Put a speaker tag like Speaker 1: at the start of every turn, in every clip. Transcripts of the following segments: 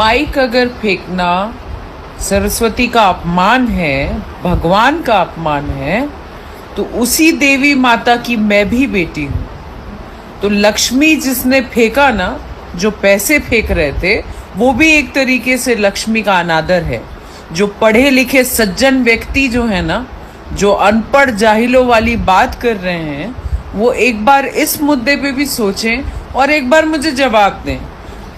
Speaker 1: Mic अगर फेंकना सरस्वती का अपमान है, भगवान का अपमान है, तो उसी देवी माता की मैं भी बेटी हूँ। तो लक्ष्मी जिसने फेंका ना, जो पैसे फेंक रहे थे, वो भी एक तरीके से लक्ष्मी का अनादर है। जो पढ़े लिखे सज्जन व्यक्ति जो है ना, जो अनपढ़ जाहिलों वाली बात कर रहे हैं, वो एक बार इस मुद्दे पे भी सोचें और एक बार मुझे जवाब दें।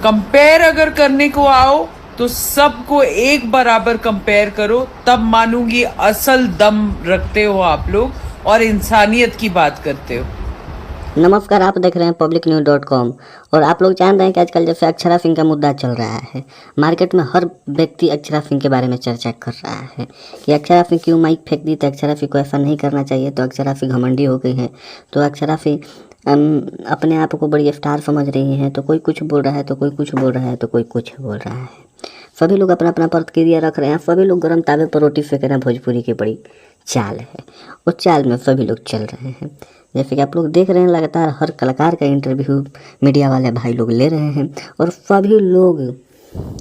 Speaker 1: कंपेयर अगर करने को आओ तो सबको एक बराबर कंपेयर करो, तब मानूंगी असल दम रखते हो आप लोग और इंसानियत की बात करते हो।
Speaker 2: नमस्कार, आप देख रहे हैं publicnews.com। और आप लोग जान रहे हैं कि आजकल जैसे अक्षरा सिंह का मुद्दा चल रहा है, मार्केट में हर व्यक्ति अक्षरा सिंह के बारे में चर्चा कर रहा है कि अक्षरा सिंह क्यों माइक फेंक दी, तो अक्षरा सिंह को ऐसा नहीं करना चाहिए, तो अक्षरा सिंह घमंडी हो गई है, तो अक्षरा सिंह अपने आप को बड़ी स्टार समझ रही हैं, तो कोई कुछ बोल रहा है, तो कोई कुछ बोल रहा है, तो कोई कुछ बोल रहा है। सभी लोग अपना अपना प्रतिक्रिया रख रहे हैं, सभी लोग गर्म तावे पर रोटी सेक रहे हैं। भोजपुरी की बड़ी चाल है, उस चाल में सभी लोग चल रहे हैं। जैसे कि आप लोग देख रहे हैं, लगातार हर कलाकार का इंटरव्यू मीडिया वाले भाई लोग ले रहे हैं और सभी लोग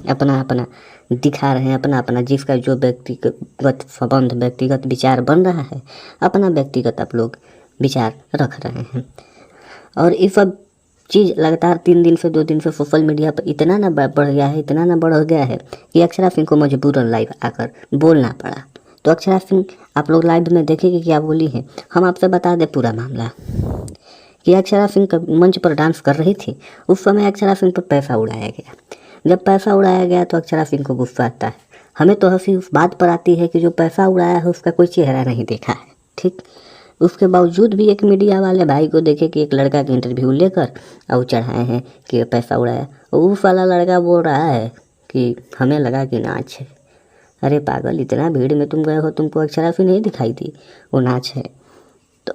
Speaker 2: अपना अपना दिखा रहे हैं, अपना अपना जिसका जो व्यक्तिगत संबंध, व्यक्तिगत विचार बन रहा है, अपना व्यक्तिगत आप लोग विचार रख रहे हैं। और ये सब चीज़ लगातार 3 दिन से 2 दिन से सोशल मीडिया पर इतना ना बढ़ गया है, इतना ना बढ़ गया है कि अक्षरा सिंह को मजबूरन लाइव आकर बोलना पड़ा। तो अक्षरा सिंह आप लोग लाइव में देखेंगे क्या बोली है। हम आपसे बता दें पूरा मामला कि अक्षरा सिंह मंच पर डांस कर रही थी, उस समय अक्षरा सिंह पर पैसा उड़ाया गया। जब पैसा उड़ाया गया तो अक्षरा सिंह को गुस्सा आता है। हमें तो हंसी उस बात पर आती है कि जो पैसा उड़ाया है उसका कोई चेहरा नहीं देखा है, ठीक। उसके बावजूद भी एक मीडिया वाले भाई को देखे कि एक लड़का का इंटरव्यू लेकर और चढ़ाए हैं कि पैसा उड़ाया, उस वाला लड़का बोल रहा है कि हमें लगा कि नाच है। अरे पागल, इतना भीड़ में तुम गए हो, तुमको अक्षरा सिंह नहीं दिखाई दी, वो नाच है। तो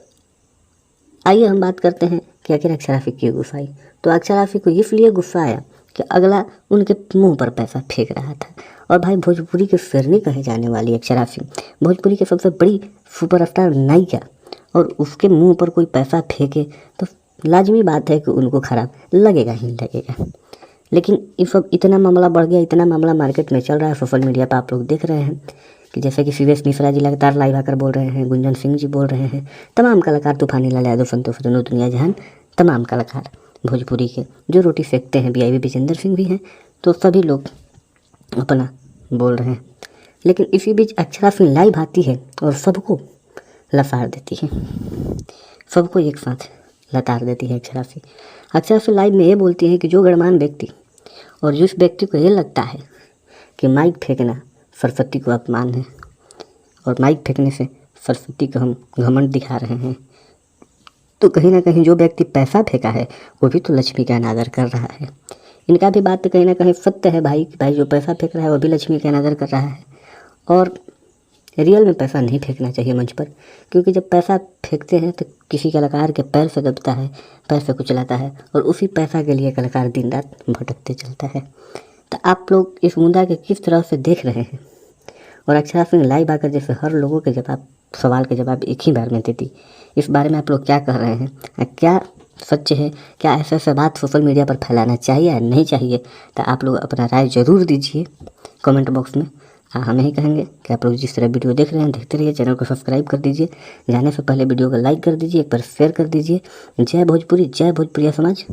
Speaker 2: आइए हम बात करते हैं कि आखिर अक्षरा सिंह क्यों गुस्सा आई। तो अक्षरा सिंह को इसलिए गुस्सा आया कि अगला उनके मुंह पर पैसा फेंक रहा था। और भाई, भोजपुरी के शेरनी कहे जाने वाली अक्षरा सिंह, भोजपुरी की सबसे बड़ी सुपरस्टार नायिका, और उसके मुंह पर कोई पैसा फेंके तो लाजमी बात है कि उनको खराब लगेगा ही लगेगा। लेकिन ये सब इतना मामला बढ़ गया, इतना मामला मार्केट में चल रहा है, सोशल मीडिया पर आप लोग देख रहे हैं कि जैसे कि सीवेश मिश्रा जी लगातार लाइव आकर बोल रहे हैं, गुंजन सिंह जी बोल रहे हैं, तमाम कलाकार, तूफानी लाल यादव, संतोष दोनों दुनिया जहान, तमाम कलाकार भोजपुरी के जो रोटी फेंकते हैं, BIB विजेंद्र सिंह भी हैं, तो सभी लोग अपना बोल रहे हैं। लेकिन इसी बीच अक्षरा सिंह लाइव आती है और सबको लसार देती है, सबको एक साथ लतार देती है अक्षरा सिंह। अक्षरा सिंह लाइव में ये बोलती है कि जो गणमान्य व्यक्ति और जिस व्यक्ति को ये लगता है कि माइक फेंकना सरस्वती को अपमान है और माइक फेंकने से सरस्वती को हम घमंड दिखा रहे हैं, तो कहीं ना कहीं जो व्यक्ति पैसा फेंका है वो भी तो लक्ष्मी का अनादर कर रहा है। इनका भी बात कहीं ना कहीं सत्य है भाई, कि भाई जो पैसा फेंक रहा है वो भी लक्ष्मी का अनादर कर रहा है। और रियल में पैसा नहीं फेंकना चाहिए मंच पर, क्योंकि जब पैसा फेंकते हैं तो किसी कलाकार के पैर से दबता है, पैर से कुचलाता है, और उसी पैसा के लिए कलाकार दिन रात भटकते चलता है। तो आप लोग इस मुद्दा के किस तरह से देख रहे हैं। और अक्षरा सिंह लाइव आकर जैसे हर लोगों के सवाल के जवाब एक ही बार में देती, इस बारे में आप लोग क्या कह रहे हैं, क्या सच है, क्या ऐसा बात सोशल मीडिया पर फैलाना चाहिए या नहीं चाहिए? तो आप लोग अपना राय ज़रूर दीजिए कमेंट बॉक्स में। हम यही कहेंगे कि आप लोग जिस तरह वीडियो देख रहे हैं देखते रहिए, चैनल को सब्सक्राइब कर दीजिए, जाने से पहले वीडियो को लाइक कर दीजिए, एक बार शेयर कर दीजिए। जय भोजपुरी, जय भोजपुरिया समाज।